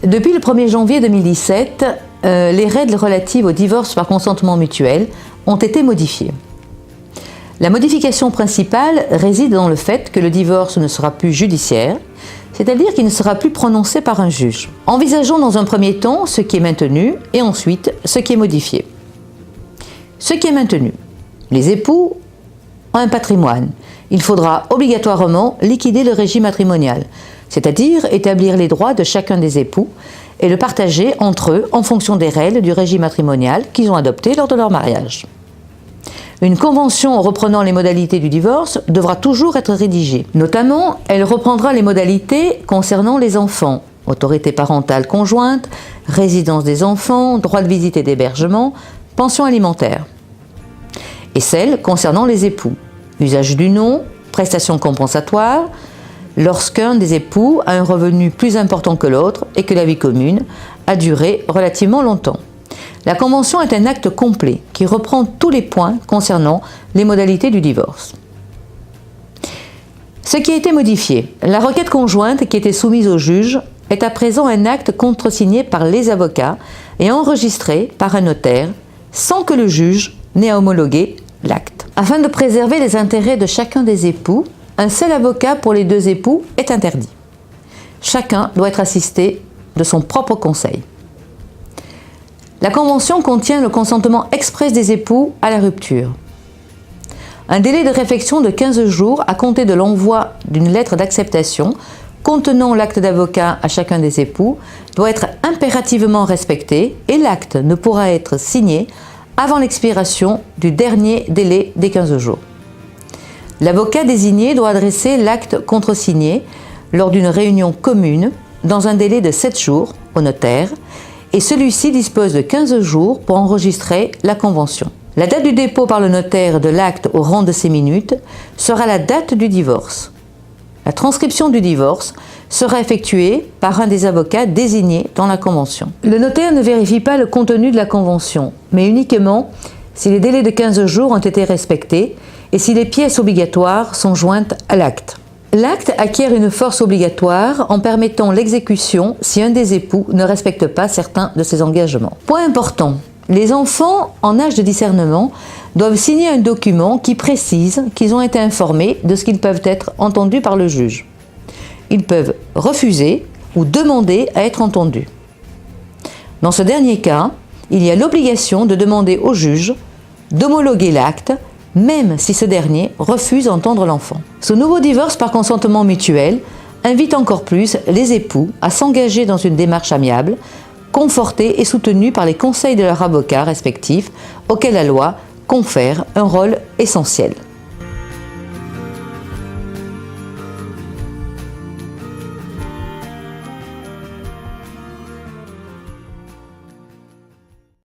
Depuis le 1er janvier 2017, les règles relatives au divorce par consentement mutuel ont été modifiées. La modification principale réside dans le fait que le divorce ne sera plus judiciaire, c'est-à-dire qu'il ne sera plus prononcé par un juge. Envisageons dans un premier temps ce qui est maintenu et ensuite ce qui est modifié. Ce qui est maintenu. Les époux ont un patrimoine. Il faudra obligatoirement liquider le régime matrimonial, c'est-à-dire établir les droits de chacun des époux et le partager entre eux en fonction des règles du régime matrimonial qu'ils ont adoptées lors de leur mariage. Une convention reprenant les modalités du divorce devra toujours être rédigée. Notamment, elle reprendra les modalités concernant les enfants, autorité parentale conjointe, résidence des enfants, droit de visite et d'hébergement, pension alimentaire. Et celles concernant les époux, usage du nom, prestations compensatoires, lorsqu'un des époux a un revenu plus important que l'autre et que la vie commune a duré relativement longtemps. La convention est un acte complet qui reprend tous les points concernant les modalités du divorce. Ce qui a été modifié, la requête conjointe qui était soumise au juge est à présent un acte contresigné par les avocats et enregistré par un notaire sans que le juge n'ait à homologuer l'acte. Afin de préserver les intérêts de chacun des époux, un seul avocat pour les deux époux est interdit. Chacun doit être assisté de son propre conseil. La convention contient le consentement express des époux à la rupture. Un délai de réflexion de 15 jours à compter de l'envoi d'une lettre d'acceptation contenant l'acte d'avocat à chacun des époux doit être impérativement respecté et l'acte ne pourra être signé avant l'expiration du dernier délai des 15 jours. L'avocat désigné doit adresser l'acte contresigné lors d'une réunion commune dans un délai de 7 jours au notaire et celui-ci dispose de 15 jours pour enregistrer la convention. La date du dépôt par le notaire de l'acte au rang de ces minutes sera la date du divorce. La transcription du divorce sera effectuée par un des avocats désignés dans la convention. Le notaire ne vérifie pas le contenu de la convention, mais uniquement si les délais de 15 jours ont été respectés et si les pièces obligatoires sont jointes à l'acte. L'acte acquiert une force obligatoire en permettant l'exécution si un des époux ne respecte pas certains de ses engagements. Point important, les enfants en âge de discernement doivent signer un document qui précise qu'ils ont été informés de ce qu'ils peuvent être entendus par le juge. Ils peuvent refuser ou demander à être entendus. Dans ce dernier cas, il y a l'obligation de demander au juge d'homologuer l'acte même si ce dernier refuse d'entendre l'enfant. Ce nouveau divorce par consentement mutuel invite encore plus les époux à s'engager dans une démarche amiable, confortée et soutenue par les conseils de leurs avocats respectifs, auxquels la loi confère un rôle essentiel.